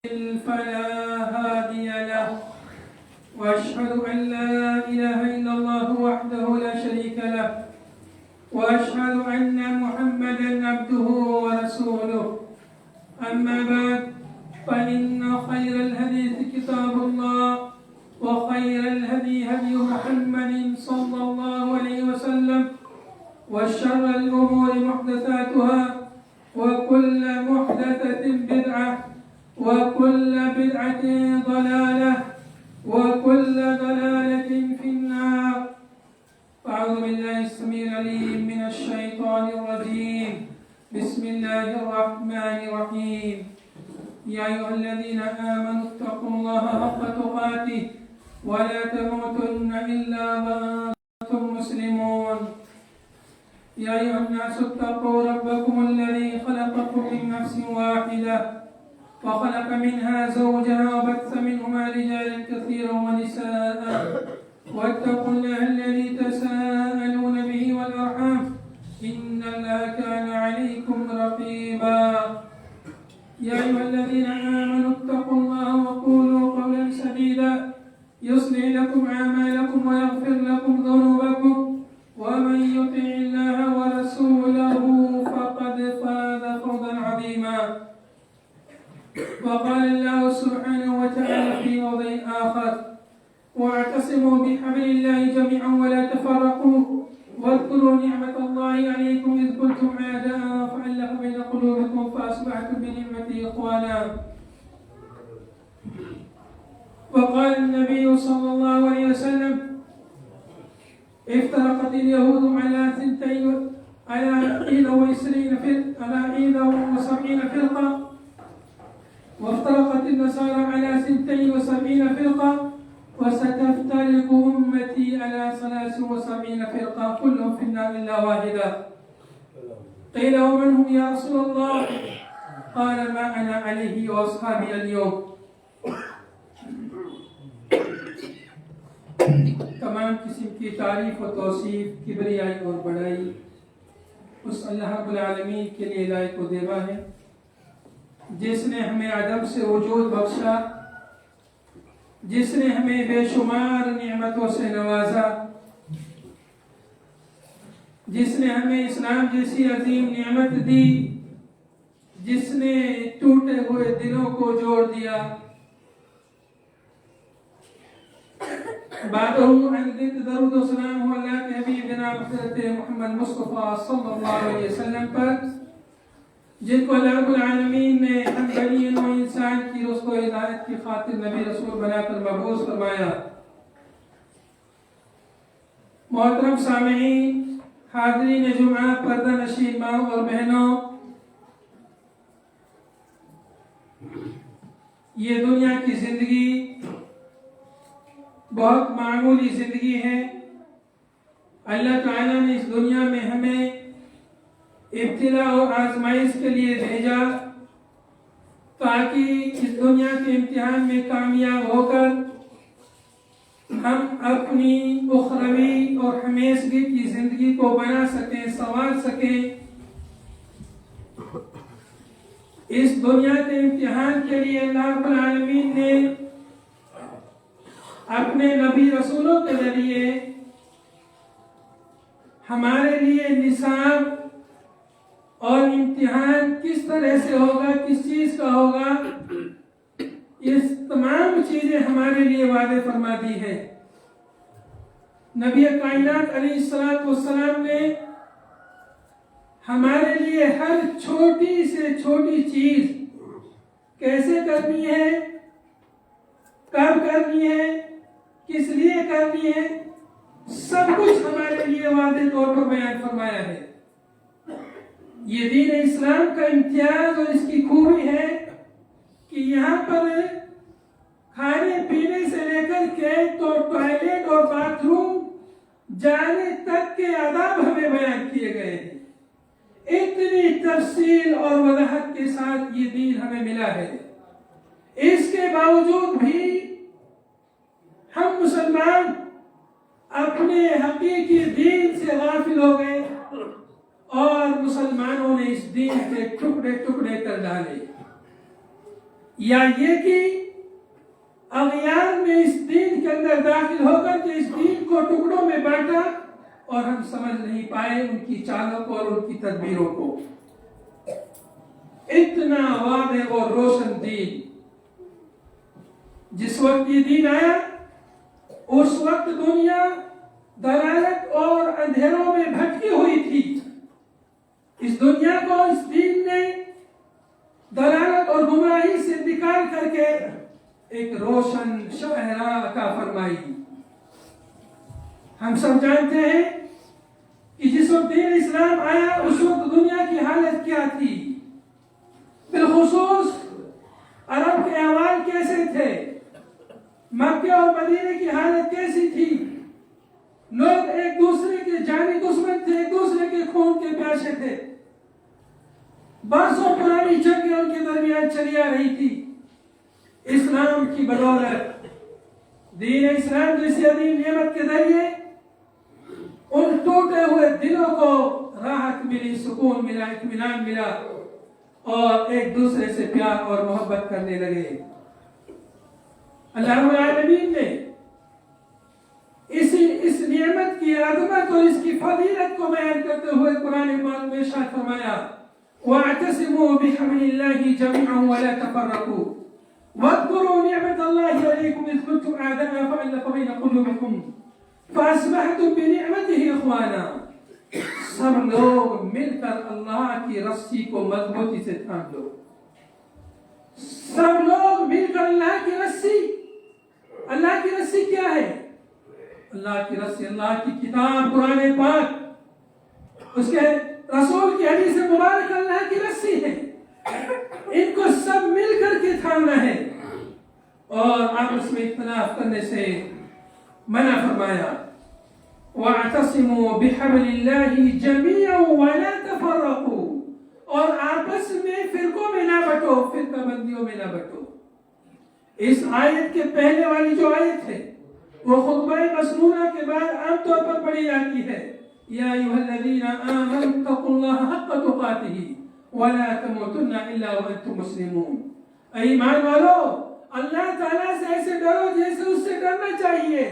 فلا هادي له وأشهد أن لا إله إلا الله وحده لا شريك له وأشهد أن محمدا عبده ورسوله أما بعد فإن خير الحديث كتاب الله وخير الهدي هدي محمد صلى الله عليه وسلم وشر الأمور محدثاتها وكل محدثة بدعة وكل بدعة ضلالة وكل ضلالة في النار. أعوذ بالله السميع العليم من الشيطان الرجيم. بسم الله الرحمن الرحيم. يا أيها الذين آمنوا اتقوا الله حق تقاته ولا تموتن إلا وأنتم مسلمون. يا أيها الناس اتقوا ربكم الذي خلقكم من نفس واحدة وخلق منها زوجها وبث منهما رجالا كثيرا ونساء واتقوا الله الذي تساءلون به والأرحام إن الله كان عليكم رقيبا. يا أيها الذين آمنوا اتقوا الله وقولوا قولا سديدا يصلح لكم أعمالكم ويغفر لكم ذنوبكم ومن يطع الله ورسوله فقد فاز فوزا عظيما. وقال الله سبحانه وتعالى في موضع آخر واعتصموا بحبل الله جميعا ولا تفرقوا واذكروا نعمة الله عليكم إذ كنتم أعداء فألف بين قلوبكم فأصبحتم بنعمته إخوانا. وقال النبي صلى الله عليه وسلم افترقت اليهود على 71 فرقة وافترقت النصارى على 72 فرقة وستفترق أمتي على 73 فرقة كلهم في النار إلا واحدة. قيل ومن هم يا رسول الله؟ قال ما أنا عليه وأصحابي اليوم. تمام قسم کی تعریف و توصیف کبریائی اور بڑائی اس اللہ رب العالمین کے لیے لائق و دیبا ہے جس نے ہمیں عدم سے وجود بخشا، جس نے ہمیں بے شمار نعمتوں سے نوازا، جس نے ہمیں اسلام جیسی عظیم نعمت دی، جس نے ٹوٹے ہوئے دلوں کو جوڑ دیا. بعدہ درود و سلام ہو اللہ کے حبیب جناب حضرت محمد مصطفیٰ صلی اللہ علیہ وسلم پر، جن کو اللہ رب العالمین نے ہم بنی نوع انسان کی رزق و ہدایت کی خاطر نبی رسول بنا کر مبعوث فرمایا. محترم سامعین، حاضرین جمعہ، پردہ نشین ماں اور بہنوں، یہ دنیا کی زندگی بہت معمولی زندگی ہے. اللہ تعالیٰ نے اس دنیا میں ہمیں ابتلا اور آزمائش کے لیے بھیجا تاکہ اس دنیا کے امتحان میں کامیاب ہو کر ہم اپنی اخروی اور ہمیشگی کی زندگی کو بنا سکیں، سنوار سکیں. اس دنیا کے امتحان کے لیے اللہ رب العالمین نے اپنے نبی رسولوں کے ذریعے ہمارے لیے نصاب اور امتحان کس طرح سے ہوگا، کس چیز کا ہوگا، یہ تمام چیزیں ہمارے لیے وعدے فرما دی ہے. نبی کائنات علیہ السلام نے ہمارے لیے ہر چھوٹی سے چھوٹی چیز کیسے کرنی ہے، کب کرنی ہے، کس لیے کرنی ہے، سب کچھ ہمارے لیے واضح طور پر بیان فرمایا ہے. یہ دین اسلام کا امتیاز اور اس کی خوبی ہے کہ یہاں پر کھانے پینے سے لے کر کے تو ٹوائلٹ اور باتھ روم جانے تک کے آداب ہمیں بیان کیے گئے ہیں. اتنی تفصیل اور وضاحت کے ساتھ یہ دین ہمیں ملا ہے. اس کے باوجود بھی ہم مسلمان اپنے حقیقی دین سے غافل ہو گئے اور مسلمانوں نے اس دین کے ٹکڑے ٹکڑے کر ڈالے. یا یہ کہ اغیار میں اس دین کے اندر داخل ہو کر کے اس دین کو ٹکڑوں میں بانٹا اور ہم سمجھ نہیں پائے ان کی چالوں کو اور ان کی تدبیروں کو. اتنا واضح اور روشن دین. جس وقت یہ دین آیا اس وقت دنیا دلالت اور اندھیروں میں بھٹکی ہوئی تھی. اس دنیا کو اس دین نے دلالت اور گمراہی سے نکال کر کے ایک روشن شاہراہ عطا فرمائی. ہم سب جانتے ہیں کہ جس وقت دین اسلام آیا اس وقت دنیا کی حالت کیا تھی. بالخصوص عرب کے احوال کیسے تھے, مکہ اور مدینے کی حالت کیسی تھی. لوگ ایک دوسرے کے جانی دشمن تھے, ایک دوسرے کے خون کے پیاسے تھے. برسوں پرانی جنگیں ان کے درمیان چلی آ رہی تھی. اسلام کی بدولت, دین اسلام جیسی عظیم نعمت کے ذریعے ان ٹوٹے ہوئے دلوں کو راحت ملی, سکون ملا, اطمینان ملا اور ایک دوسرے سے پیار اور محبت کرنے لگے. اللہ رب العالمین نے اس نعمت کی عظمت اور اس کی فضیلت کو بیان کرتے ہوئے قرآن پاک میں ارشاد فرمایا وَاعْتَصِمُوا بِحَبْلِ اللَّهِ جَمِيعًا وَلَا تَفَرَّقُوا وَاذْكُرُوا نِعْمَةَ اللَّهِ عَلَيْكُمْ إِذْ كُنتُمْ أَعْدَاءً فَأَلَّفَ بَيْنَ قُلُوبِكُمْ فَأَصْبَحْتُمْ بِنِعْمَتِهِ إِخْوَانًا. سب لوگ مل کر اللہ کی رسی کو مضبوطی سے تھام لو. سب لوگ مل کر اللہ کی رسی. اللہ کی رسی کیا ہے؟ اللہ کی رسی اللہ کی کتاب قرآن پاک, اس کے رسول کی حدیث مبارک اللہ کی رسی ہے. ان کو سب مل کر کے تھامنا ہے اور آپس میں اختلاف کرنے سے منع فرمایا. وَاعْتَصِمُوا بِحَبْلِ اللَّهِ جَمِيعًا وَلَا تَفَرَّقُوا, اور آپس میں فرقوں میں نہ بٹو, فرقہ بندیوں میں نہ بٹو. اس آیت کے پہلے والی جو آیت ہے وہ خطبہ مسنونہ کے بعد عام طور پر پڑھی جاتی ہے. یا ایھا الذین آمنوا اتقوا اللہ حق تقاتہ ولا تموتن الا وانتم مسلمون. اے ایمان والو, اللہ تعالیٰ سے ایسے ڈرو جیسے اس سے ڈرنا چاہیے.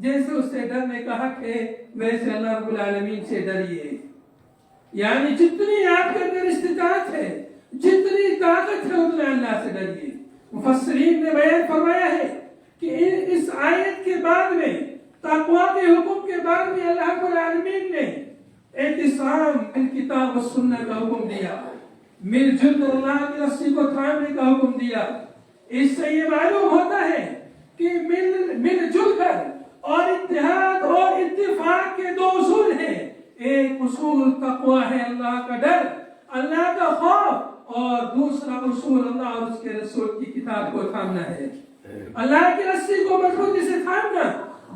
جیسے اس سے ڈرنے کا حق ہے ویسے اللہ رب العالمین سے ڈریے. یعنی جتنی آپ کے اندر استطاعت ہے, جتنی طاقت ہے, اتنا اللہ سے ڈریے. مفسرین نے بیان فرمایا ہے کہ اس آیت کے بعد میں تقویٰ کے حکم کے بعد میں اللہ رب العالمین نے اعتصام بالکتاب و سنت کا حکم دیا, مل جل کر اللہ کی رسی کو تھامنے کا حکم دیا. اس سے یہ معلوم ہوتا ہے کہ مل جل کر اور اتحاد اور اتفاق کے دو اصول ہیں. ایک اصول تقویٰ ہے, اللہ کا ڈر, اللہ کا خوف, اور دوسرا اصول اللہ اور اس کے رسول کی کتاب کو تھامنا ہے, اللہ کی رسی کو مضبوطی سے تھامنا.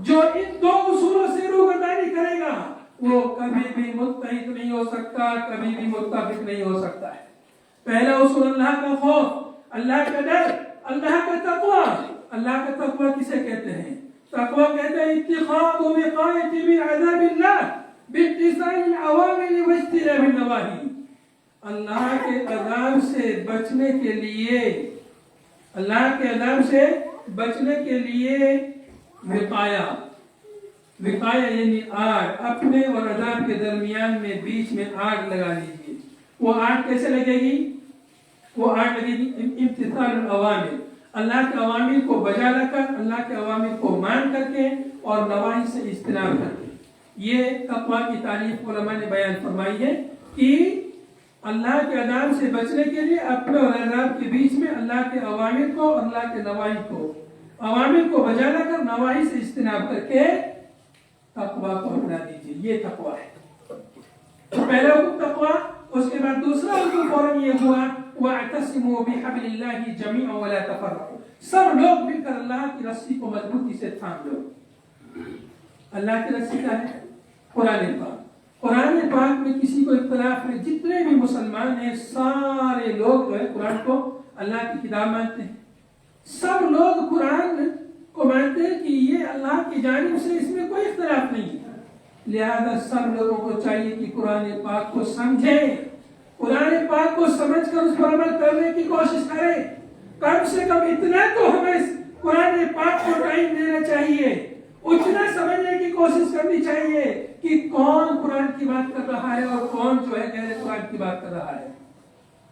جو ان دو اصولوں سے روگردانی کرے گا وہ کبھی بھی متحد نہیں ہو سکتا, کبھی بھی متفق نہیں ہو سکتا ہے. پہلا اصول اللہ کا خوف, اللہ کا ڈر, اللہ کا تقویٰ. اللہ کا تقویٰ کسے کہتے ہیں؟ تقویٰ کہتے ہیں اتخاذ وقایۃ من عذاب اللہ بامتثال الاوامر واجتناب النواہی. اللہ کے عذاب سے بچنے کے لیے, اللہ کے عذاب سے بچنے کے لیے وقایا, وقایا یعنی آگ, اپنے اور عذاب کے درمیان میں بیچ میں آگ لگا لیجیے. وہ آگ کیسے لگے گی؟ وہ آگ لگے گی امتثال الاوامر, اللہ کے اوامر کو بجا لا کر, اللہ کے اوامر کو مان کر کے اور نواہی سے اجتناب کر کے. یہ تقویٰ کی تعریف علماء نے بیان فرمائی ہے کہ اللہ کے عذاب سے بچنے کے لیے اپنے اور عذاب کے بیچ میں اللہ کے اوامر کو اور اللہ کے نواہی کو, اوامر کو بجا لا کر نواہی سے اجتناب کر کے تقویٰ کو اپنا دیجیے. یہ تقویٰ ہے. پہلا حکم تقویٰ, اس کے بعد دوسرا حکم فوراً یہ ہوا وَاعْتَصِمُوا بِحَبْلِ اللَّهِ جَمِيعًا وَلَا تَفَرَّقُوا. سب لوگ مل کر اللہ کی رسی کو مضبوطی سے تھام لو. اللہ کی رسی کیا ہے؟ قرآن پاک. قرآن پاک میں کسی کو اختلاف نہیں, جتنے بھی مسلمان ہیں سارے لوگ جو ہے قرآن کو اللہ کی کتاب مانتے ہیں. سب لوگ قرآن کو مانتے ہیں کہ یہ اللہ کی جانب سے, اس میں کوئی اختلاف نہیں ہے. لہذا سب لوگوں کو چاہیے کہ قرآن پاک کو سمجھیں, قرآن پاک کو سمجھ کر اس پر عمل کرنے کی کوشش کریں. کم سے کم اتنا تو ہمیں قرآن پاک کو ٹائم دینا چاہیے، اتنا سمجھنے کی کوشش کرنی چاہیے کہ کون قرآن کی بات کر رہا ہے اور کون جو ہے غیر قرآن کی بات کر رہا ہے۔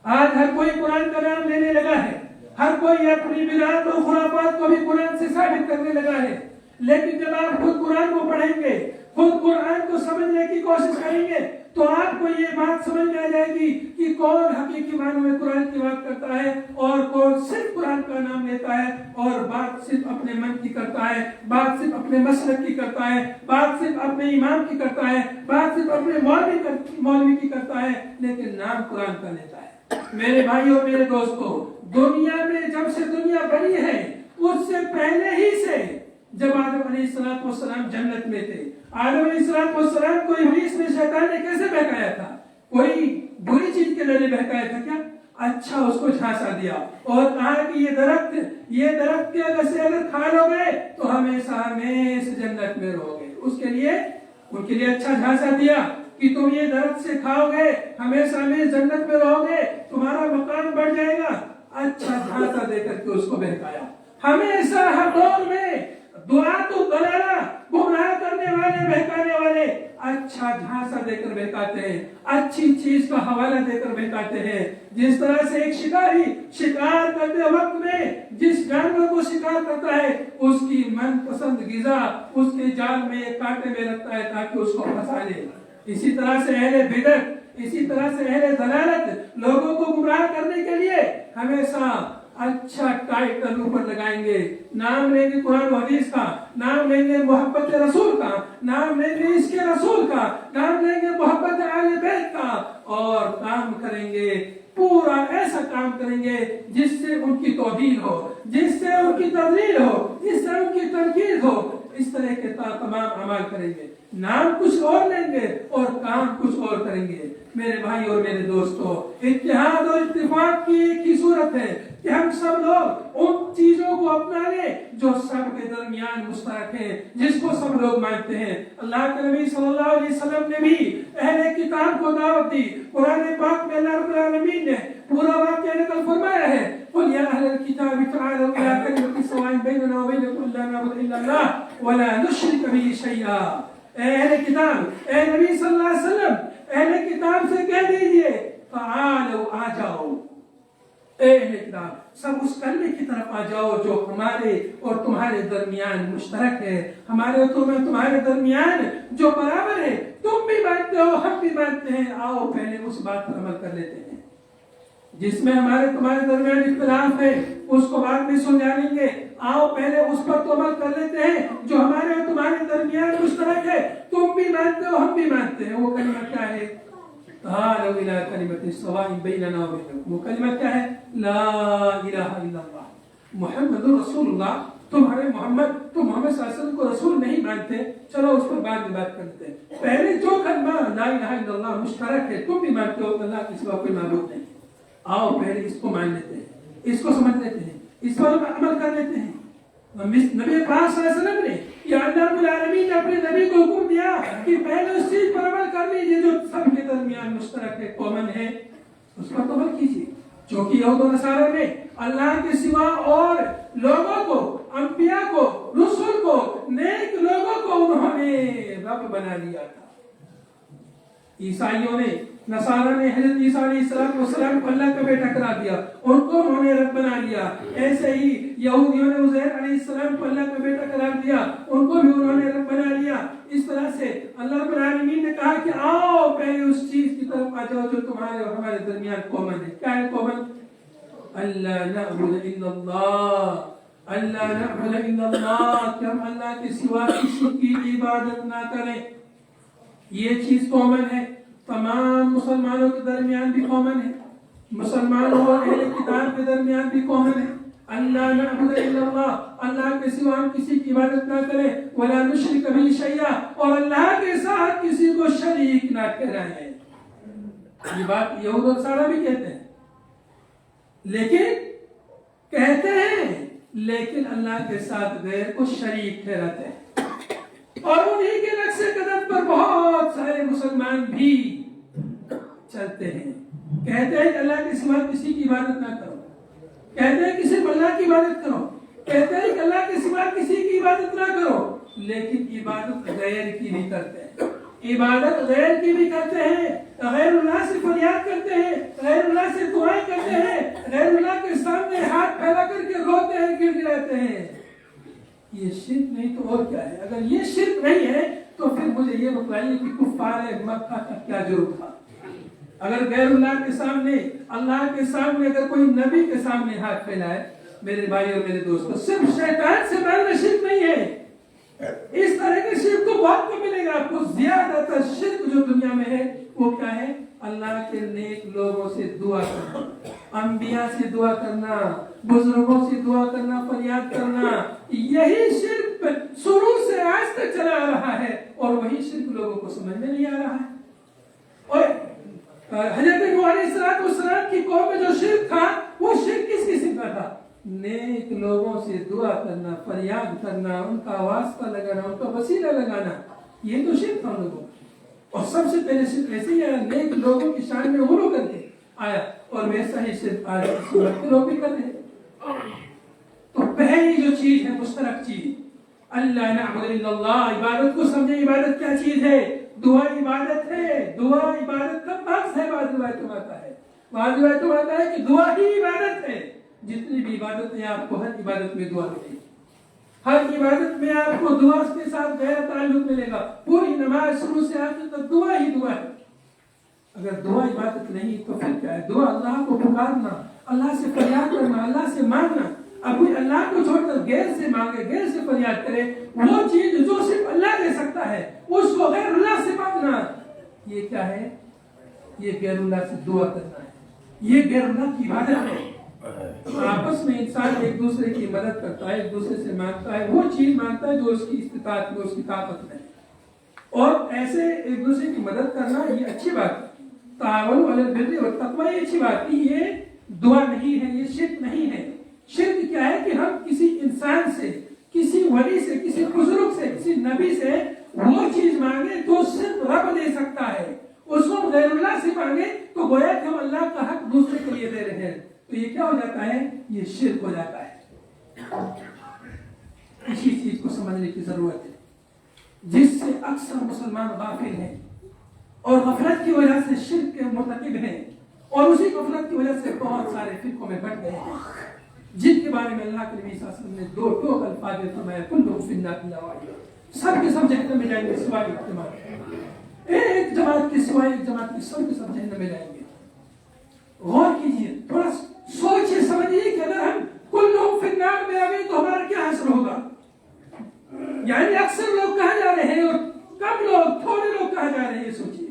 آج ہر کوئی قرآن کا نام لینے لگا ہے، ہر کوئی اپنی بدعات اور خرافات کو بھی قرآن سے ثابت کرنے لگا ہے، لیکن جب آپ خود قرآن کو پڑھیں گے، خود قرآن کو سمجھنے کی کوشش کریں گے تو آپ کو یہ بات سمجھ میں آ جائے گی کہ کون حقیقی معنوں میں قرآن کی بات کرتا ہے اور کون صرف قرآن کا نام لیتا ہے اور بات صرف اپنے من کی کرتا ہے، بات صرف اپنے مسلک کی کرتا ہے، بات صرف اپنے امام کی کرتا ہے، بات صرف اپنے مولوی کی کرتا ہے، لیکن نام قرآن کا لیتا ہے۔ میرے بھائیوں میرے دوستوں، دنیا میں جب سے دنیا بنی ہے اس سے پہلے ہی سے جب آدم علیہ السلام جنت میں تھے، آدم علیہ السلام کو ابلیس نے، شیطان نے کیسے بہکایا تھا؟ کوئی بری چیز کے لیے بہکایا تھا کیا؟ اچھا اس کو جھانسا دیا اور کہا کہ یہ درخت کے اگر کھا لو گے تو ہمیشہ ہمیشہ جنت میں رہو گے۔ اس کے لیے ان کے لیے اچھا جھانسا دیا کہ تم یہ درخت سے کھاؤ گے ہمیشہ ہمیشہ جنت میں رہو گے، تمہارا مقام بڑھ جائے گا۔ اچھا جھانسا دے کر کے اس کو بہکایا۔ ہمیشہ ہر دور میں دعات و دلالہ، گمراہ کرنے والے، بہکانے والے اچھا جھانسا دے کر بہکاتے ہیں، اچھی چیز کا حوالہ دے کر بہکاتے ہیں۔ جس طرح سے ایک شکاری شکار کرتے وقت میں جس جانور کو شکار کرتا ہے اس کی من پسند غذا اس کے جال میں کانٹے میں رکھتا ہے تاکہ اس کو پھنسا لے، اسی طرح سے اہل بدعت، اسی طرح سے اہل ضلالت لوگوں کو گمراہ کرنے کے لیے ہمیشہ اچھا ٹائٹل اوپر لگائیں گے، نام لیں گے قرآن و حدیث کا، نام لیں گے محبت رسول کا، نام لیں گے عشق رسول کا، نام لیں گے محبت اہل بیت کا، اور کام کریں گے پورا ایسا کام کریں گے جس سے ان کی توہین ہو، جس سے ان کی تذلیل ہو، جس سے ان کی تنقید ہو۔ اس طرح کے تمام اعمال کریں گے، نام کچھ اور لیں گے اور کام کچھ اور کریں گے۔ میرے بھائی اور میرے دوستو، اتحاد اور اتفاق کی ایک ہی صورت ہے کہ ہم سب لوگ ان چیزوں کو اپنا لیں جو سب کے درمیان مشترک ہیں، جس کو سب لوگ مانتے ہیں۔ اللہ کے نبی صلی اللہ علیہ وسلم نے بھی اہل کتاب کو دعوت دی۔ قرآن پاک میں اللہ رب العالمین نے پورا واقعہ نقل فرمایا ہے، قل یا اہل الکتاب تعالوا الی کلمۃ سواء بیننا وبینکم لا نعبد الا اللہ ولا نشرک بہ شیئا۔ اے اہل کتاب، اے نبی صلی اللہ علیہ وسلم، اہل کتاب سے کہہ دیجئے تعالوا، آ جاؤ، اے اہل کتاب سب اس کلمے کی طرف آ جاؤ جو ہمارے اور تمہارے درمیان مشترک ہے، ہمارے اور تمہارے درمیان جو برابر ہے، تم بھی مانتے ہو ہم بھی مانتے ہیں، آؤ پہلے اس بات پر عمل کر لیتے ہیں۔ جس میں ہمارے تمہارے درمیان اختلاف ہے اس کو بعد میں سلجھا لیں گے، آؤ پہلے اس پر تو عمل کر لیتے ہیں جو ہمارے اور تمہارے درمیان مشترک ہے، تم بھی مانتے ہو ہم بھی مانتے ہیں۔ وہ کلمہ کیا ہے؟ تعالوا الى کلمۃ سواء بیننا وبینکم۔ وہ کلمہ کیا ہے؟ لا الہ الا اللہ محمد رسول اللہ۔ تمہارے محمد، تم محمد صلی اللہ علیہ وسلم کو رسول نہیں مانتے، چلو اس پر بعد میں بات کرتے ہیں۔ پہلے جو کلمہ لا الہ الا اللہ مشترک ہے، تم بھی مانتے ہو اللہ کے سوا کوئی معبود نہیں، آؤ پہلے اس کو مان لیتے ہیں، اس کو سمجھ لیتے ہیں، اس پر عمل کر لیتے ہیں۔ نبی پاک صلی اللہ علیہ وسلم نے یا اللہ رب العالمین نے اپنے نبی کو حکم دیا کہ پہلے اس چیز پر عمل کر لیجیے جو سب کے درمیان مشترک ہے، کامن ہے، اس پر تو عمل کیجیے۔ جو کہ یہود و نصارہ نے اللہ کے سوا اور لوگوں کو، انبیاء کو، رسول کو، نیک لوگوں کو انہوں نے رب بنا لیا تھا۔ عیسائیوں نے، نصارہ نے حضرت عیسیٰ علیہ السلام کو اللہ کا بیٹا قرار دیا، ان کو انہوں نے رب بنا لیا۔ ایسے ہی یہودیوں نے عزیر علیہ السلام کو اللہ کا بیٹا قرار دیا، ان کو بھی انہوں نے رب بنا لیا۔ اس طرح سے اللہ رب العالمین نے کہا کہ آؤ پہلے اس چیز کی طرف آ جاؤ جو تمہارے اور ہمارے درمیان کامن ہے۔ کیا ہے کامن؟ اللہ نعبد الا اللہ، اللہ نعبد الا اللہ، کہ ہم اللہ کے سوا کسی کی عبادت نہ کریں۔ یہ چیز کامن ہے، تمام مسلمانوں کے درمیان بھی کامن ہے، مسلمانوں اور اہل کتاب کے درمیان بھی کامن ہے۔ اللہ نعبد الا اللہ، اللہ کے سوا ہم کسی کی عبادت نہ کریں، ولا نشرک بہ شیئا، اور اللہ کے ساتھ کسی کو شریک نہ ٹھہرائیں۔ یہ بات یہود اور نصارہ بھی کہتے ہیں، لیکن اللہ کے ساتھ غیر کو شریک ٹھہراتے ہیں۔ اور انہی کے نقش قدم پر بہت سارے مسلمان بھی چلتے ہیں، کہتے ہیں کہ اللہ کے سوا کسی کی عبادت نہ کرو، کہتے ہیں کہ صرف اللہ کی عبادت کرو، کہتے ہیں کہ اللہ کے سوا کسی کی عبادت نہ کرو، لیکن عبادت غیر کی بھی کرتے ہیں، عبادت غیر کی بھی کرتے ہیں، غیر اللہ سے فریاد کرتے ہیں، غیر اللہ سے دعائیں کرتے ہیں، غیر اللہ کے سامنے ہاتھ پھیلا کر کے روتے ہیں، گر گراتے ہیں۔ یہ شرک نہیں تو اور کیا ہے؟ اگر یہ شرک نہیں ہے تو پھر مجھے یہ بتائیے کہ کفار مکہ کا کیا جرم تھا؟ اگر غیر اللہ کے سامنے، اللہ کے سامنے اگر کوئی نبی کے سامنے ہاتھ پھیلائے، میرے بھائی اور میرے دوستو، صرف شیطان سے بڑھنا شرک نہیں ہے۔ اس طرح کے شرک تو بہت کو ملے گا آپ کو۔ زیادہ تر شرک جو دنیا میں ہے وہ کیا ہے؟ اللہ کے نیک لوگوں سے دعا کرنا، انبیاء سے دعا کرنا، بزرگوں سے دعا کرنا، فریاد کرنا، یہی شرک شروع سے آج تک چلا آ رہا ہے، اور وہی شرک لوگوں کو سمجھ میں نہیں آ رہا ہے۔ اور حضرت نوح علیہ السلام کی قوم میں جو شرک تھا وہ شرک کس قسم کا تھا؟ نیک لوگوں سے دعا کرنا، فریاد کرنا، ان کا واسطہ لگانا، ان کا وسیلہ لگانا، یہ تو شرک تھا لوگوں کو۔ اور سب سے پہلے شرک ایسے ہی آیا، نیک لوگوں کی شان میں غلو کر کے آیا، اور ویسا ہی شرک آج اس وقت کے لوگ بھی کر رہے ہیں۔ تو پہلی جو چیز ہے مشترک چیز، اللہ نعبد الا اللہ، عبادت کو سمجھے، عبادت کیا چیز ہے؟ دعا عبادت ہے، دعا عبادت کا مقصد ہے۔ بعض روایتوں میں آتا ہے، بعض روایتوں میں آتا ہے کہ دعا ہی عبادت ہے۔ جتنی بھی عبادت ہے آپ کو ہر عبادت میں دعا ملے گی، ہر عبادت میں آپ کو دعا کے ساتھ گہرا تعلق ملے گا۔ پوری نماز شروع سے آخر تک دعا ہی دعا ہے۔ اگر دعا عبادت نہیں تو پھر کیا ہے؟ دعا اللہ کو پکارنا، اللہ سے فریاد کرنا، اللہ سے مانگنا۔ اب کوئی اللہ کو چھوڑ کر غیر سے مانگے، غیر سے فریاد کرے، وہ چیز جو صرف اللہ دے سکتا ہے اس کو غیر اللہ سے مانگنا، یہ کیا ہے؟ یہ غیر اللہ سے دعا کرنا ہے، یہ غیر اللہ کی عبادت ہے۔ آپس میں انسان ایک دوسرے کی مدد کرتا ہے، ایک دوسرے سے مانگتا ہے، وہ چیز مانگتا ہے جو اس کی استطاعت میں، اس کی طاقت میں، اور ایسے ایک دوسرے کی مدد کرنا یہ اچھی بات ہے۔ تعاون علی البر والتقوی، یہ اچھی بات ہے، یہ دعا نہیں ہے، یہ شرک نہیں ہے۔ شرک کیا ہے کہ ہم کسی انسان سے، کسی ولی سے، کسی بزرگ سے، کسی نبی سے وہ چیز مانگے جو صرف رب دے سکتا ہے، اس کو غیر اللہ سے مانگے تو گویا کہ ہم اللہ کا حق دوسرے کے لیے دے رہے ہیں، تو یہ کیا ہو جاتا ہے؟ یہ شرک ہو جاتا ہے۔ اسی چیز کو سمجھنے کی ضرورت ہے، جس سے اکثر مسلمان غافل ہیں اور غفلت کی وجہ سے شرک کے مرتکب ہیں، اور اسی غفلت کی وجہ سے بہت سارے فرقوں میں بٹ گئے ہیں، جن کے بارے میں اللہ کے نبی صلی اللہ علیہ وسلم نے دو ٹوک الفاظ میں فرمایا، کلکم فی النار الا واحدہ، سب کے سب جہنم میں جائیں گے سوائے اجتماع، ایک جماعت کے سوائے ایک جماعت کے سب کے سب جہنم میں جائیں گے۔ غور کیجیے، تھوڑا سوچیے، سمجھیے کہ اگر ہم کلکم فی النار میں آ گئے تو ہمارا کیا حشر ہوگا؟ یعنی اکثر لوگ کہاں جا رہے ہیں اور کم لوگ، تھوڑے لوگ کہاں جا رہے ہیں؟ سوچیے،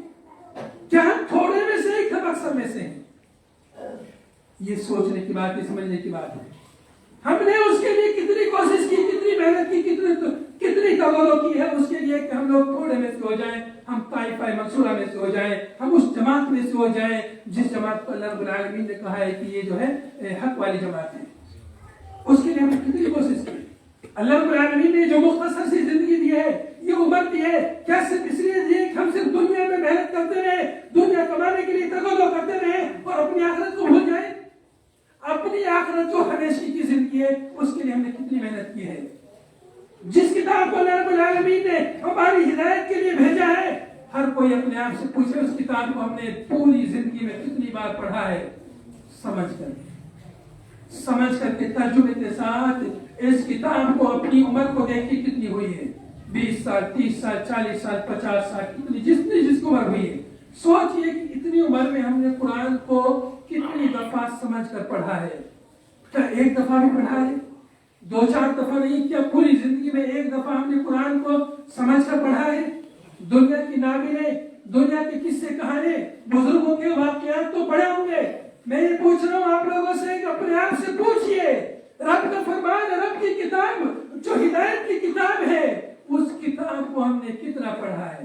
کیا ہم تھوڑے میں سے ایک ہم اکثر میں سے ہیں؟ یہ سوچنے کی بات ہے، سمجھنے کی بات ہے۔ ہم نے اس کے لیے کتنی کوشش کی، کتنی محنت کی، کتنی تغور کی ہے اس کے لیے کہ ہم لوگ تھوڑے میں سے ہو جائیں، ہم طائفہ منصورہ میں سے ہو جائیں، ہم اس جماعت میں سے ہو جائیں جس جماعت کو اللہ رب العالمین نے کہا ہے کہ یہ جو ہے حق والی جماعت ہے۔ اس کے لیے ہم نے کتنی کوشش کی۔ اللہ رب العالمین نے جو مختصر سی زندگی دی ہے، یہ عمر دی ہے، کیا صرف اس لیے دی کہ ہم صرف دنیا میں محنت کرتے رہے، دنیا کمانے کے لیے تغور کرتے رہے اور اپنی آخرت کو بھول جائیں؟ اپنی آخرت جو ہمیشہ کی زندگی ہے اس کے لیے ہم نے کتنی محنت کی ہے۔ جس کتاب کو اللہ رب العالمین نے ہماری ہدایت کے لیے بھیجا ہے، ہر کوئی اپنے آپ سے پوچھے اس کتاب کو ہم نے پوری زندگی میں کتنی بار پڑھا ہے؟ سمجھ کر کے ترجمے کے ساتھ اس کتاب کو اپنی عمر کو دیکھ کے کتنی ہوئی ہے؟ 20 سال، 30 سال، 40 سال، 50 سال، کتنی جس کو عمر ہوئی ہے۔ سوچئے کہ اتنی عمر میں ہم نے قرآن کو کتنی دفعہ سمجھ کر پڑھا ہے؟ کیا ایک دفعہ بھی پڑھا ہے؟ 2-4 دفعہ نہیں، کیا پوری زندگی میں ایک دفعہ ہم نے قرآن کو سمجھ کر پڑھا ہے؟ دنیا کی ناولیں، دنیا کے قصے کہانی، بزرگوں کے واقعات تو پڑھے ہوں گے۔ میں یہ پوچھ رہا ہوں آپ لوگوں سے کہ اپنے آپ سے پوچھئے، رب کا فرمان، رب کی کتاب جو ہدایت کی کتاب ہے، اس کتاب کو ہم نے کتنا پڑھا ہے،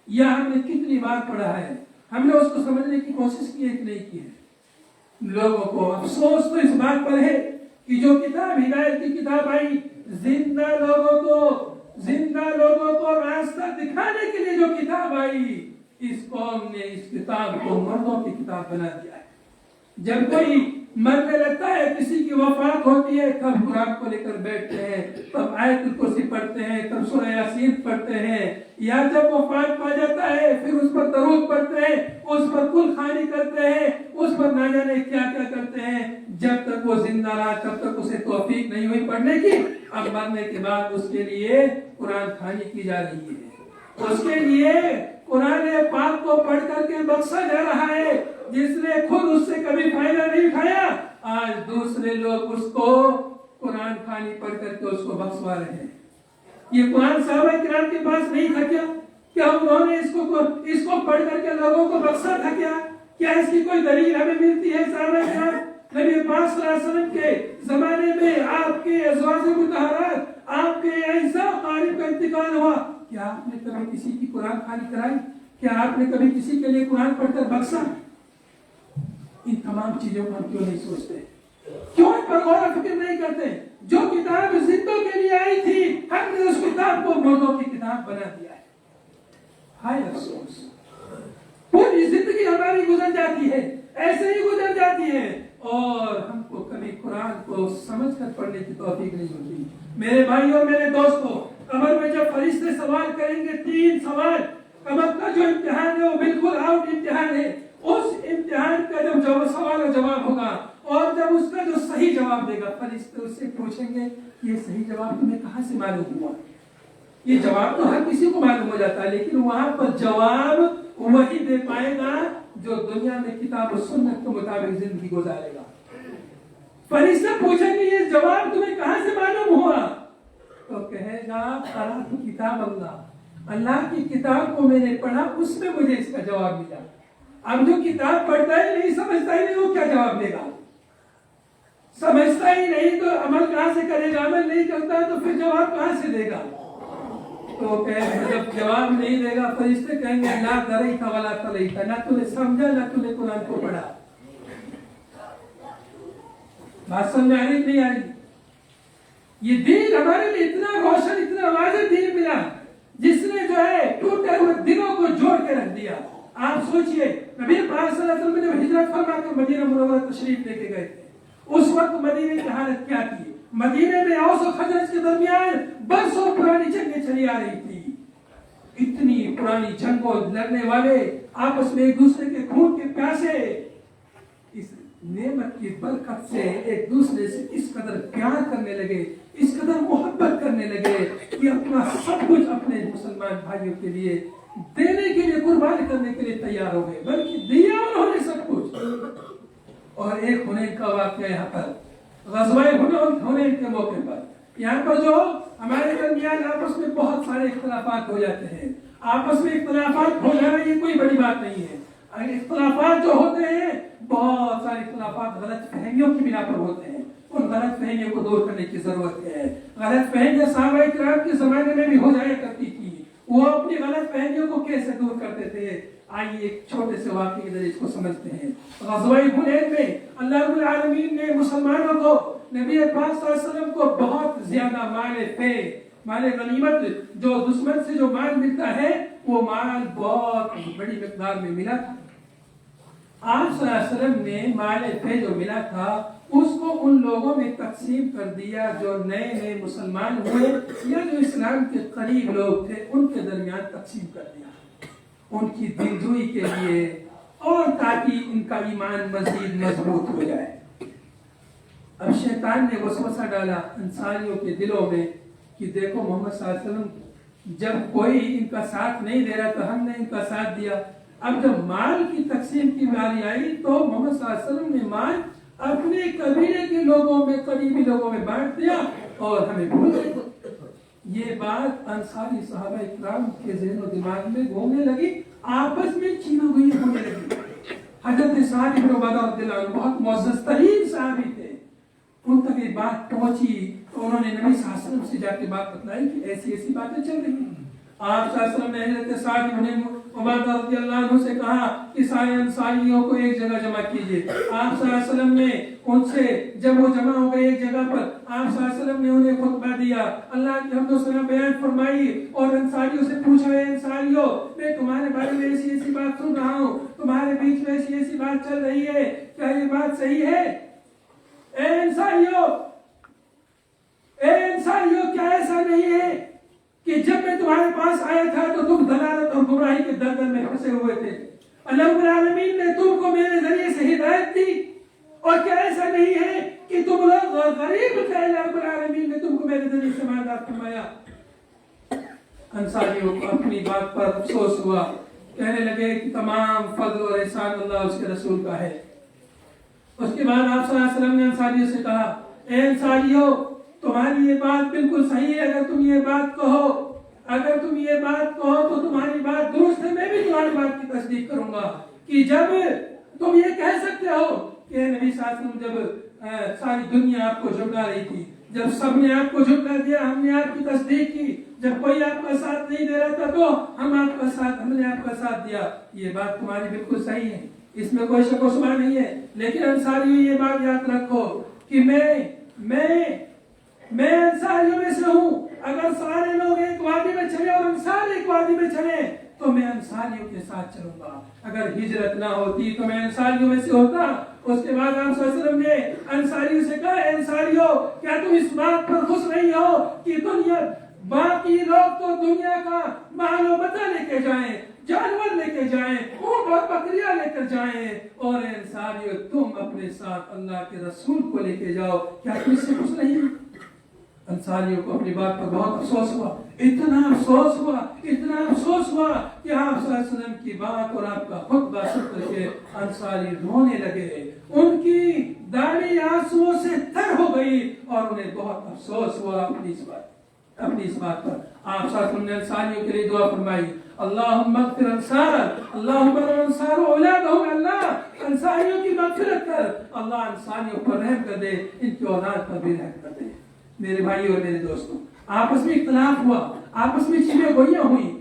یا ہم نے کتنی بار پڑھا ہے؟ ہم نے اس کو سمجھنے کی کوشش کی ہے کہ نہیں کی ہے؟ لوگوں کو افسوس تو اس بات پر ہے کہ جو کتاب ہدایت کی کتاب آئی، زندہ لوگوں کو راستہ دکھانے کے لیے جو کتاب آئی، اس قوم نے اس کتاب کو مردوں کی کتاب بنا دیا ہے۔ جب کوئی مرنے لگتا ہے، کسی کی وفات ہوتی ہے، تب قرآن کو لے کر بیٹھتے ہیں، تب آیت الکرسی پڑھتے ہیں، تب سورہ یاسین پڑھتے ہیں، یا جب وفات پا جاتا ہے پھر اس پر درود پڑھتے ہیں، اس پر کل خوانی کرتے ہیں، اس پر نہ جانے کیا کیا کرتے ہیں۔ جب تک وہ زندہ رہا تب تک اسے توفیق نہیں ہوئی پڑھنے کی، اب مرنے کے بعد اس کے لیے قرآن خوانی کی جا رہی ہے، اس کے لیے قرآن پاک کو پڑھ کر کے بخشا جا رہا ہے۔ جس نے خود اس سے کبھی فائدہ نہیں اٹھایا، آج دوسرے لوگ اس کو قرآن خوانی پڑھ کر کے اس کو بخشوا رہے ہیں۔ یہ قرآن صحابہ کرام کے پاس نہیں تھا کیا؟ کیا انہوں نے اس کو پڑھ کر کے لوگوں کو بخشا تھا کیا؟ کیا اس کی کوئی دلیل ہمیں ملتی ہے؟ صحابہ کرام نبی پاک صلی اللہ علیہ وسلم کے زمانے میں آپ کے ازواج مطہرات، آپ کے اعزاء قارب کا انتقال ہوا، کیا آپ نے کبھی کسی کی قرآن خوانی کرائی؟ کیا آپ نے کبھی کسی کے لیے قرآن پڑھ کر بخشا؟ ان تمام چیزوں کو ہم کیوں نہیں سوچتے؟ کیوں ان پر غور و فکر نہیں کرتے؟ جو کتاب زندوں کے لیے آئی تھی، ہم نے اس کتاب کو مردوں کی کتاب بنا دیا ہے۔ ہائے افسوس، پوری زندگی ہماری گزر جاتی ہے، ایسے ہی گزر جاتی ہے، اور ہم کو کبھی قرآن کو سمجھ کر پڑھنے کی توفیق نہیں ہوتی۔ میرے بھائی اور میرے دوستوں، قبر میں جب فرشتے سوال کریں گے، 3 سوال، قبر کا جو امتحان ہے وہ بالکل آؤٹ امتحان ہے۔ اس امتحان کا جب سوال و جواب ہوگا، اور جب اس کا جو صحیح جواب دے گا، فرشتے اس سے پوچھیں گے یہ صحیح جواب تمہیں کہاں سے معلوم ہوا؟ یہ جواب تو ہر کسی کو معلوم ہو جاتا ہے، لیکن وہاں پر جواب وہی دے پائے گا جو دنیا میں کتاب و سنت کے مطابق زندگی گزارے گا۔ فرشتے پوچھیں گے یہ جواب تمہیں کہاں سے معلوم ہوا؟ تو کہے گا قرأت کتاب اللہ، اللہ کی کتاب کو میں نے پڑھا، اس میں مجھے اس کا جواب ملا۔ اب جو کتاب پڑھتا ہی نہیں، سمجھتا ہی نہیں، وہ کیا جواب دے گا؟ سمجھتا ہی نہیں تو عمل کہاں سے کرے گا؟ عمل نہیں کرتا تو پھر جواب کہاں سے دے گا؟ تو جب جواب نہیں دے گا، فرشتے کہیں گے لا دریت ولا تلیت، نہ تو نے سمجھا نہ تو نے قرآن کو پڑھا۔ بات سمجھ آ رہی نہیں آ رہی؟ یہ دین ہمارے لیے اتنا روشن، اتنا واضح دین ملا، جس نے جو ہے ٹوٹے ہوئے دلوں کو جوڑ کے رکھ دیا۔ آپ سوچئے نبی پاک صلی اللہ علیہ وسلم نے ہجرت فرما کر مدینہ منورہ تشریف لے کے گئے تھے، اس وقت مدینہ کی حالت کیا تھی؟ مدینہ میں اوس و خزرج کے درمیان برسوں پرانی جنگیں چلی آ رہی تھی، اتنی پرانی جنگوں، لڑنے والے آپس میں ایک دوسرے کے خون کے پیاسے، اس نعمت کی برکت سے ایک دوسرے سے اس قدر پیار کرنے لگے، اس قدر محبت کرنے لگے کہ اپنا سب کچھ اپنے مسلمان بھائیوں کے لیے دینے کے لیے، قربان کرنے کے لیے تیار ہو گئے، بلکہ دیا انہوں نے سب کچھ۔ اور ایک حنین کا واقعہ یہاں پر، غزوہ حنین کے موقع پر، یہاں پر جو ہمارے درمیان آپس میں بہت سارے اختلافات ہو جاتے ہیں، آپس میں اختلافات ہو جانا یہ کوئی بڑی بات نہیں ہے۔ اختلافات جو ہوتے ہیں، بہت سارے اختلافات غلط فہمیوں کی بنا پر ہوتے ہیں، ان غلط فہمیوں کو دور کرنے کی ضرورت ہے۔ غلط فہمیاں صحابہ کرام کے زمانے میں بھی ہو جایا کرتی تھی، وہ اپنی غلط فہمیوں کو کیسے دور کرتے تھے؟ آئیے ایک چھوٹے سے واقعے کے ذریعے اس کو سمجھتے ہیں۔ غزوہ حنین میں اللہ رب العالمین نے مسلمانوں کو، نبی پاک صلی اللہ علیہ وسلم کو بہت زیادہ مال غنیمت، جو دشمن سے جو مال ملتا ہے وہ مال بہت بڑی مقدار میں ملا تھا۔ آپ صلی اللہ علیہ وسلم نے مال جو ملا تھا اس کو ان لوگوں میں تقسیم کر دیا جو نئے مسلمان ہوئے یا جو اسلام کے قریب لوگ تھے، ان کے درمیان تقسیم کر دیا، ان کی دلجوئی کے لیے، اور تاکہ ان کا ایمان مزید مضبوط ہو جائے۔ اب شیطان نے وسوسہ ڈالا انصاریوں کے دلوں میں کہ دیکھو محمد صلی اللہ علیہ وسلم جب کوئی ان کا ساتھ نہیں دے رہا تو ہم نے ان کا ساتھ دیا، اب جب مال کی تقسیم کی باری آئی تو محمد صلی اللہ علیہ وسلم نے مال اپنے قبیلے کے لوگوں میں، قریبی لوگوں میں بانٹ دیا اور ہمیں بھول گئے۔ یہ بات انصاری صحابہ اکرام کے ذہن و دماغ میں گھومنے لگی، آپس میں چینو گئی ہونے لگی۔ حضرت سعد بن عبادہ رضی اللہ عنہ بہت معزز ترین صحابی تھے، ان تک یہ بات پہنچی تو انہوں نے نبی صلی اللہ علیہ وسلم سے جا کے بات بتلائی کہ ایسی ایسی باتیں چل رہی ہیں۔ آپ صلی اللہ علیہ وسلم نے حضرت سعد بن عبادہ رضی اللہ عنہ سے کہا کہ سارے انصاریوں کو ایک جگہ جمع کیجئے۔ آپ صلی اللہ علیہ وسلم نے ان سے جب وہ جمع ہو گئے ایک جگہ پر، آپ صلی اللہ علیہ وسلم نے انہیں خطبہ دیا، اللہ کی حمد و ثنا بیان فرمائی اور انصاریوں سے پوچھا، اے انصاریوں، میں تمہارے بارے میں ایسی بات سن رہا ہوں، تمہارے بیچ میں ایسی بات چل رہی ہے، کیا یہ بات صحیح ہے؟ اے انسانیوں کیا ایسا نہیں ہے کہ جب میں تمہارے پاس آیا تھا تو تم ضلالت اور گمراہی کے دلدل میں پھنسے ہوئے تھے؟ اللہ رب العالمین نے تم کو میرے ذریعے سے ہدایت دی، اور کیا ایسا نہیں ہے کہ تم لوگ غریب تھے، اللہ رب العالمین نے تم کو میرے ذریعے سے مالدار فرمایا؟ انصاریوں کو اپنی بات پر افسوس ہوا، کہنے لگے کہ تمام فضل اور احسان اللہ اس کے رسول کا ہے۔ اس کے بعد آپ صلی اللہ علیہ وسلم نے انصاریوں سے کہا، اے انصاریوں، تمہاری یہ بات بالکل صحیح ہے، اگر تم یہ بات کہو تو تمہاری بات درست ہے، میں بھی تمہاری بات کی تصدیق کروں گا کہ جب تم یہ کہہ سکتے ہو کہ نبی صلی اللہ علیہ وسلم جب ساری دنیا آپ کو جھٹلا رہی تھی، جب سب نے آپ کو جھٹلا دیا، ہم نے آپ کی تصدیق کی، جب کوئی آپ کا ساتھ نہیں دے رہا تھا تو ہم نے آپ کا ساتھ دیا، یہ بات تمہاری بالکل صحیح ہے، اس میں کوئی شک و شبہ نہیں ہے۔ لیکن انصاریوں یہ بات یاد رکھو کہ میں انصاریوں میں سے ہوں، اگر سارے لوگ ایک وادی میں چلے اور انصار ایک وادی میں چلے تو میں انصاریوں کے ساتھ چلوں گا، اگر ہجرت نہ ہوتی تو میں انصاریوں میں سے ہوتا۔ اس کے بعد آپ صلی اللہ علیہ وسلم نے انصاریوں سے کہا، اے انصاریوں، کیا تم اس بات پر خوش نہیں ہو کہ باقی لوگ تو دنیا کا مال و متاع لے کے جائیں، جانور لے کے جائیں، اونٹ اور بکریاں لے کر جائیں، اور انصاریوں تم اپنے ساتھ اللہ کے رسول کو لے کے جاؤ، کیا تم اس سے خوش نہیں؟ انصاریوں کو اپنی بات پر بہت افسوس ہوا، اتنا افسوس ہوا کہ آپ صلی اللہ علیہ وسلم کی بات اور آپ کا خطبہ سن کر کے انصاری رونے لگے، ان کی داڑھی آنسوؤں سے تر ہو گئی اور انہیں بہت افسوس ہوا اپنی اس بات پر۔ آپ صلی اللہ علیہ وسلم نے انصاریوں کے لیے دعا فرمائی، اللہم اغفر انصار، اللہم انصار اولادہم، اللہ انصاریوں کی مغفرت کر، اللہ انصاریوں پر رحم کر دے، ان کی اولاد پر بھی رحم کر دے۔ میرے بھائی اور میرے دوستوں، آپس میں اختلاف ہوا، آپس میں چیزیں گوئیاں ہوئی،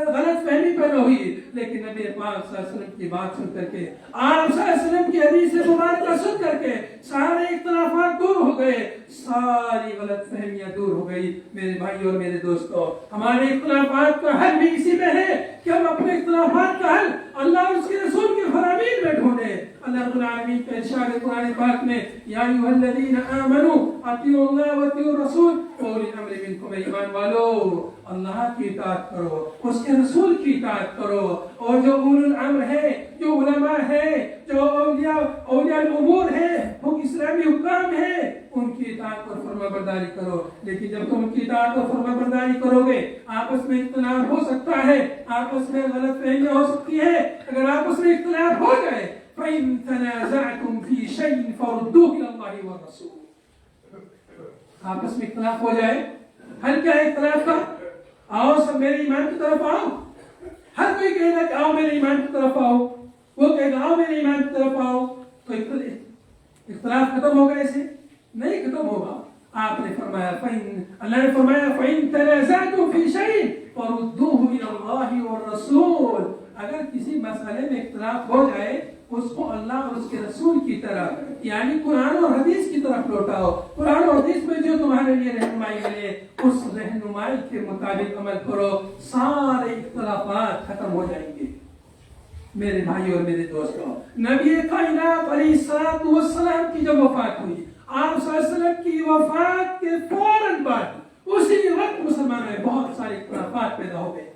غلط فہمی پیدا ہوئی، لیکن نبی پاک صلی اللہ علیہ وسلم کی بات سن کر کے، آپ صلی اللہ علیہ وسلم کی حدیث مبارکہ سن کر کے سارے اختلافات دور ہو گئے، ساری غلط فہمیاں دور ہو گئی۔ میرے بھائی اور میرے دوستوں، ہمارے اختلافات کا حل بھی اسی میں ہے کہ ہم اپنے اختلافات کا حل اللہ اور اس کے رسول کے فرامین میں ڈھونڈیں۔ اللہ رب العالمین کا ارشاد قرآن پاک میں، یا ایھا الذین آمنوا اطیعوا اللہ واطیعوا الرسول واولی الامر منکم، ایمان والو اللہ کی اطاعت کرو، اس کے رسول کی اطاعت کرو، اور جو اولو الامر ہے، جو علماء ہے، جو اولیاء الامور ہے، وہ اسلامی حکام ہے، ان کی اطاعت اور فرما برداری کرو۔ لیکن جب تم ان کی اطاعت اور فرما برداری کرو گے، آپس میں اختلاف ہو سکتا ہے، آپس میں غلط فہمیاں ہو سکتی ہے، اگر آپس میں اختلاف ہو جائے فَإِن تَنَازَعْتُمْ فِي شَيْءٍ فَرُدُّوهُ إِلَى اللَّهِ وَالرَّسُولِ، آپس میں اختلاف ہو جائے، حل کیا ہے اختلاف کا؟ آؤ سب میرے ایمان کی طرف آؤ، ہر کوئی کہے گا کہ آؤ میرے ایمان کی طرف آؤ، وہ کہے گا آؤ میرے ایمان کی طرف آؤ، تو اختلاف ختم ہوگا؟ ایسے نہیں ختم ہوگا۔ آپ نے فرمایا اللہ نے فرمایا فَإِن تَنَازَعْتُمْ فِي شَيْءٍ فَرُدُّوهُ إِلَى اللَّهِ وَالرَّسُولِ، اگر کسی مسئلے میں اختلاف ہو جائے اس کو اللہ اور اس کے رسول کی طرف، یعنی قرآن اور حدیث کی طرف لوٹاؤ، قرآن اور حدیث میں جو تمہارے لیے رہنمائی ملے اس رہنمائی کے مطابق عمل کرو، سارے اختلافات ختم ہو جائیں گے۔ میرے بھائی اور میرے دوستوں، نبی کائنات علیہ السلام کی جب وفات ہوئی، آپ صلی اللہ علیہ وسلم کی وفات کے فوراً بعد اسی وقت مسلمانوں میں بہت سارے اختلافات پیدا ہو گئے۔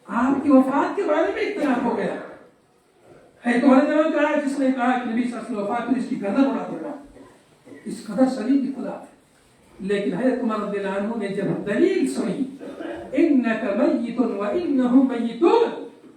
آپ کی وفات کے بارے میں اختلاف ہو گیا ہے، تمہارے دنوں کا ہے جس نے کہا کہ نبی صلی اللہ علیہ وسلم وفات ہوئی، اس کی گردن اڑا دے گا، اس قدر شدید اختلاف ہے۔ لیکن حضرت عمر رضی اللہ عنہ نے جب دلیل سنی، انک میت وانہم میتون،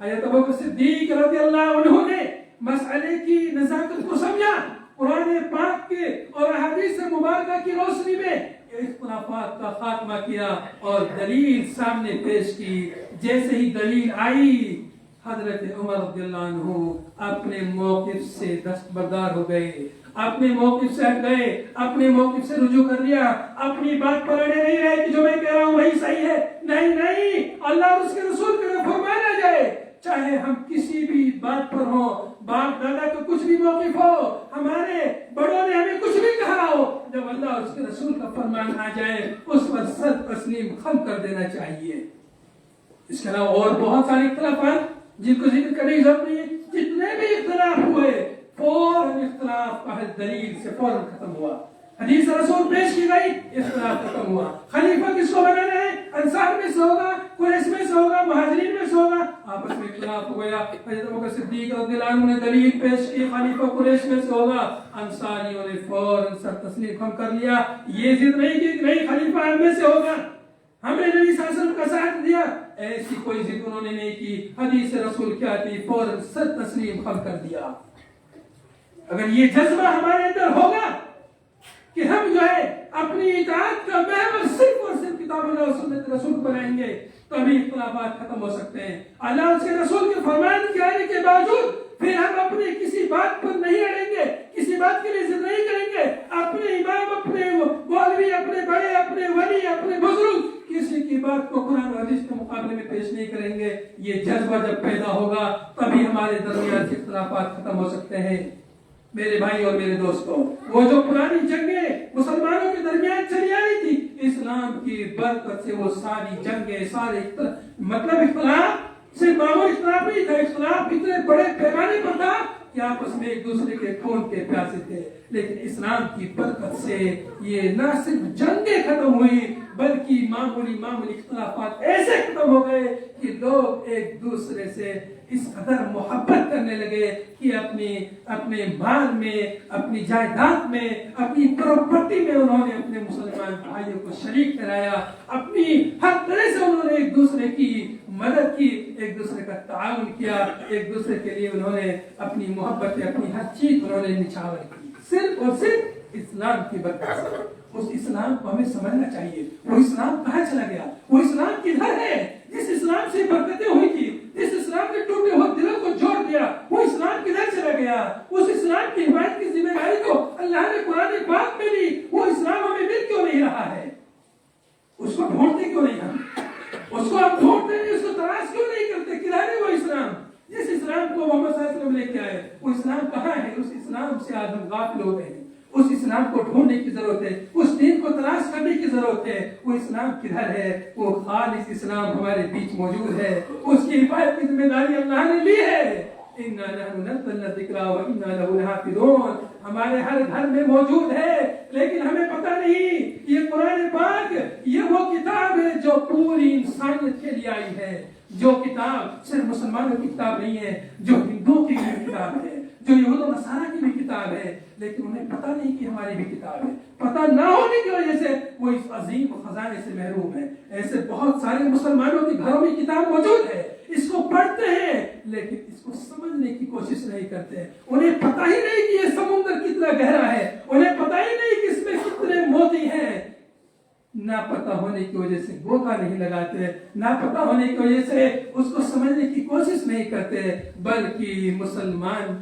حضرت ابوبکر صدیق رضی اللہ عنہ نے مسئلے کی نزاکت کو سمجھا، قرآن پاک کے اور احادیث مبارکہ کی روشنی میں اختلافات کا خاتمہ کیا اور دلیل سامنے پیش کی۔ جیسے ہی دلیل آئی، حضرت عمر رضی اللہ عنہ اپنے موقف سے دستبردار ہو گئے، اپنے موقف سے ہٹ گئے، اپنے موقف سے رجوع کر لیا، اپنی بات پر اڑے نہیں رہے کہ جو میں کہہ رہا ہوں وہی صحیح ہے، نہیں اللہ اور اس کے رسول کے فرمایا نہ جائے، چاہے ہم کسی بھی بات پر ہوں، باپ دادا کا کچھ بھی موقف ہو، ہمارے بڑوں نے ہمیں کچھ بھی کہا ہو، جب اللہ اور اس کے رسول کا فرمان آ جائے اس پر سر تسلیم خم کر دینا چاہیے۔ اس کے علاوہ اور بہت سارے اختلافات جن کو ذکر کرنے کی ضرورت نہیں ہے، جتنے بھی اختلاف ہوئے فوراً اختلاف اہل دلیل سے فوراً ختم ہوا. حدیث رسول پیش کی گئی, اختلاف ختم ہوا. خلیفہ کس کو بنانا ہے؟ انصار میں سے ہوگا, قریش میں سے ہوگا, مہاجرین میں سے ہوگا. آپس میں اختلاف ہو گیا. حضرت ابوبکر صدیق رضی اللہ عنہ نے دلیل پیش کی, خلیفہ قریش میں سے ہوگا. انصاریوں نے فوراً سر تسلیم خم کر لیا. یہ ضد نہیں کی کہ نہیں خلیفہ ہم میں سے ہوگا, ہمیں نبی صلی اللہ علیہ وسلم کا ساتھ دیا. ایسی کوئی ضد انہوں نے نہیں کی. حدیث رسول کیا تھی؟ فوراً سر تسلیم خم کر دیا. اگر یہ جذبہ ہمارے اندر ہوگا کہ ہم جو ہے اپنی اطاعت کا محور صرف اور صرف کتاب اللہ اور سنت رسول بنائیں گے, تبھی اختلافات ختم ہو سکتے ہیں. اللہ اس کے رسول کے فرمان کے آنے کے باوجود پھر ہم اپنے کسی بات پر نہیں اڑیں گے, کسی بات کے لیے ضد نہیں کریں گے. اپنے امام, اپنے مولوی, اپنے بڑے, اپنے ولی, اپنے بزرگ, کسی کی بات کو قرآن و حدیث کے مقابلے میں پیش نہیں کریں گے. یہ جذبہ جب پیدا ہوگا تبھی ہمارے درمیان سے اختلافات ختم ہو سکتے ہیں. میرے بھائی اور میرے دوستوں, وہ جو پرانی جنگیں مسلمانوں کے درمیان چلی آ رہی تھی, اسلام کی برکت سے وہ ساری جنگیں, سارے مطلب اختلاف صرف معمولی اختلاف نہیں تھا, اختلاف اتنے بڑے پیمانے پر تھا کہ آپس میں ایک دوسرے کے خون کے پیاسے تھے. لیکن اسلام کی برکت سے یہ نہ صرف جنگیں ختم ہوئی بلکہ معمولی اختلافات ایسے ختم ہو گئے کہ لوگ ایک دوسرے سے اس قدر محبت کرنے لگے کہ اپنے مال میں, اپنی جائیداد میں, اپنی پراپرٹی میں انہوں نے اپنے مسلمان بھائیوں کو شریک کرایا. اپنی ہر طرح سے انہوں نے ایک دوسرے کی مدد کی, ایک دوسرے کا تعاون کیا, ایک دوسرے کے لیے انہوں نے اپنی محبت, اپنی ہر چیز انہوں نے نچھاور کی, صرف اور صرف اسلام کی برکت سے. اس اسلام کو ہمیں سمجھنا چاہیے. وہ اسلام کہاں چلا گیا؟ وہ اسلام کدھر ہے جس اسلام سے برکتیں ہوئی تھی, جس اسلام نے ٹوٹے ہوئے دلوں کو جوڑ دیا؟ وہ اسلام کدھر چلا گیا؟ اس اسلام کی حمایت کی ذمہ داری تو اللہ نے قرآن پاک میں دی. وہ اسلام ہمیں مل کیوں نہیں رہا ہے؟ اس کو ڈھونڈتے کیوں نہیں ہم؟ اس کو ہم ڈھونڈتے نہیں, اس کو تلاش کیوں نہیں کرتے؟ کدھر ہے وہ اسلام جس اسلام کو محمد صلی اللہ علیہ وسلم لے کے آئے؟ وہ اسلام کہاں ہے؟ اس اسلام سے آج ہم غافل ہو گئے ہیں. اس اسلام کو ڈھونڈنے کی ضرورت ہے, اس دین کو تلاش کرنے کی ضرورت ہے. وہ اسلام کدھر ہے؟ وہ خالص اسلام ہمارے بیچ موجود ہے. اس کی حفاظت کی ذمہ داری اللہ نے لی ہے. اِنَّا نَحْنُ نَزَّلْنَا الذِّكْرَ وَإِنَّا لَهُ لَحَافِظُونَ. ہمارے ہر گھر میں موجود ہے, لیکن ہمیں پتہ نہیں. یہ قرآن پاک یہ وہ کتاب ہے جو پوری انسانیت کے لیے آئی ہے. جو کتاب صرف مسلمانوں کی کتاب نہیں ہے, جو ہندوؤں کی بھی کتاب ہے, جو یہود و نصارہ کی بھی کتاب ہے, لیکن انہیں پتہ نہیں کہ ہماری بھی کتاب ہے. پتہ نہ ہونے کی وجہ سے وہ اس عظیم خزانے سے محروم ہے. ایسے بہت سارے مسلمانوں کے گھروں میں کتاب موجود ہے, اس کو پڑھتے ہیں لیکن اس کو سمجھنے کی کوشش نہیں کرتے. انہیں پتہ ہی نہیں کہ یہ سمندر کتنا گہرا ہے, انہیں پتہ ہی نہیں کہ اس میں کتنے موتی ہیں. نہ پتہ ہونے کی وجہ سے گوتا نہیں لگاتے, نہ پتہ ہونے کی وجہ سے اس کو سمجھنے کی کوشش نہیں کرتے, بلکہ مسلمان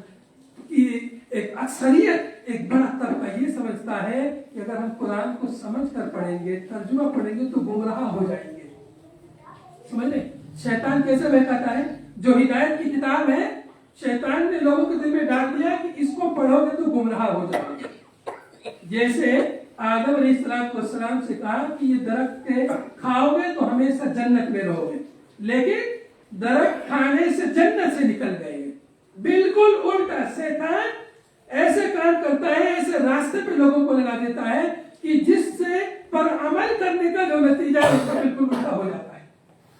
کی ایک اکثریت, ایک بڑا طبقہ یہ سمجھتا ہے کہ اگر ہم قرآن کو سمجھ کر پڑھیں گے, ترجمہ پڑھیں گے تو گمراہ ہو جائیں گے. سمجھ لیں شیطان کیسے بہکاتا ہے؟ جو ہدایت کی کتاب ہے, شیطان نے لوگوں کے دل میں ڈال دیا کہ اس کو پڑھو گے تو گمراہ ہو جاؤ گے. جیسے آدم علیہ السلام سے کہا کہ یہ درخت کے کھاؤ گے تو ہمیشہ جنت میں رہو گے, لیکن درخت کھانے سے جنت سے نکل گئے. بالکل الٹا شیطان ایسے کام کرتا ہے, ایسے راستے پہ لوگوں کو لگا دیتا ہے کہ جس سے پر عمل کرنے کا جو نتیجہ ہے اس کا بالکل الٹا ہو جاتا ہے.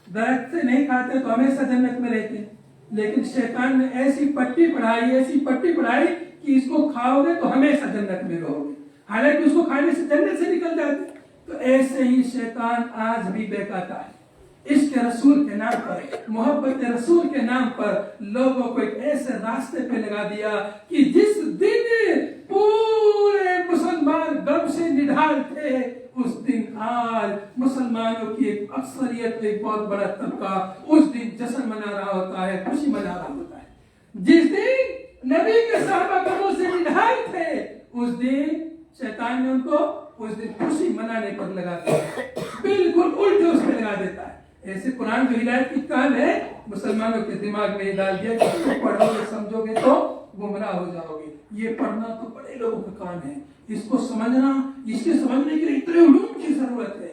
درخت سے نہیں کھاتے تو ہمیشہ جنت میں رہتے ہیں, لیکن شیطان نے ایسی پٹی پڑھائی کہ اس کو کھاؤ گے تو ہمیشہ جنت میں رہو گے, حالانکہ اس کو کھانے سے جنت سے نکل جاتے. تو ایسے ہی شیطان آج بھی بہکاتا ہے. عشق رسول کے نام پر, محبت رسول کے نام پر لوگوں کو ایک ایسے راستے پہ لگا دیا کہ جس دن پورے مسلمان غم سے نڈھال تھے, اس دن آج مسلمانوں کی ایک اکثریت, ایک بہت بڑا طبقہ اس دن جشن منا رہا ہوتا ہے, خوشی منا رہا ہوتا ہے. جس دن نبی کے صحابہ غموں سے نڈھال تھے, اس دن شیطان نے ان کو اس دن خوشی منانے پر لگا دیا, بالکل الٹے اس پہ لگا دیتا ہے. ایسے قرآن جو ہدایت کی کتاب ہے, مسلمانوں کے دماغ میں یہ ڈال دیا کہ پڑھو گے سمجھو گے تو گمراہ ہو جاؤ گے. یہ پڑھنا تو بڑے لوگوں کا کام ہے, اس کو سمجھنا, اس کے سمجھنے کے لیے اتنے علوم کی ضرورت ہے.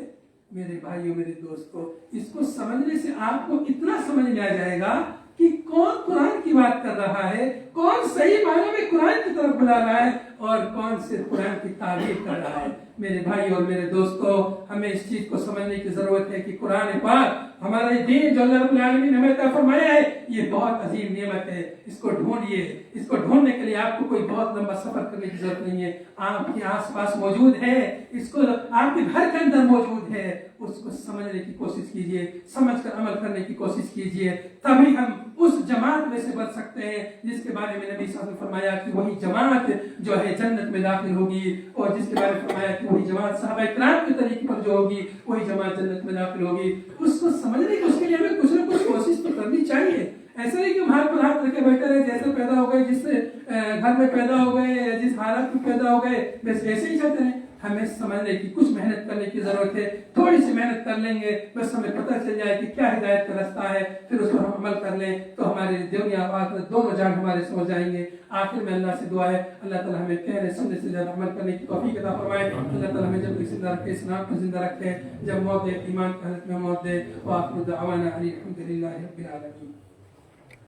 میرے بھائیوں, میرے دوستوں, اس کو سمجھنے سے آپ کو اتنا سمجھ میں آ جائے گا کہ کون قرآن کی بات کر رہا ہے, کون صحیح معنی میں قرآن کی طرف بلا رہا ہے اور کون صرف قرآن کی تعریف کر رہا ہے. میرے بھائی اور میرے دوستو, ہمیں اس چیز کو سمجھنے کی ضرورت ہے کہ قرآن پاک ہمارا یہ دین جو اللہ رب العالمین نے ہمیں عطا فرمایا ہے, یہ بہت عظیم نعمت ہے. اس کو ڈھونڈیے. اس کو ڈھونڈنے کے لیے آپ کو کوئی بہت لمبا سفر کرنے کی ضرورت نہیں ہے. آپ کے آس پاس موجود ہے, اس کو آپ کے گھر کے اندر موجود ہے. اس کو سمجھنے کی کوشش کیجیے, سمجھ کر عمل کرنے کی کوشش کیجیے, تبھی ہم اس جماعت میں سے بچ سکتے ہیں جس کے بارے میں نبی صلی اللہ علیہ وسلم نے فرمایا کہ وہی جماعت جو ہے جنت میں داخل ہوگی, اور جس کے بارے میں فرمایا کہ وہی جماعت صحابہ کرام کے طریقے پر جو ہوگی وہی جماعت جنت میں داخل ہوگی. اس کو سمجھنے کی اس کے لیے ہمیں کچھ نہ کچھ کوشش تو کرنی چاہیے. ایسا نہیں کہ ہم ہاتھ پر ہاتھ رکھ کے بیٹھے رہے, جیسے پیدا ہو گئے, جس گھر میں پیدا ہو گئے یا جس حالت میں پیدا ہو گئے بس ایسے ہی چلتے رہیں. ہمیں سمجھنے کی کچھ محنت کرنے کی ضرورت ہے. تھوڑی سی محنت کر لیں گے بس ہمیں پتہ چل جائے کہ کیا ہدایت کا رستہ ہے, پھر اس پر ہم عمل کر لیں تو ہمارے دنیا اور آخرت دونوں جان ہمارے سمجھ جائیں گے. آخر میں اللہ سے دعا ہے اللہ تعالیٰ ہمیں کہنے سننے سے زیادہ عمل کرنے کی توفیق عطا فرمائے. اللہ تعالیٰ ہمیں جب زندہ رکھے, اسلام کو زندہ رکھے, جب موت دے ایمان کی حالت میں موت دے. وآخر دعوانا الحمد للہ رب العالمین.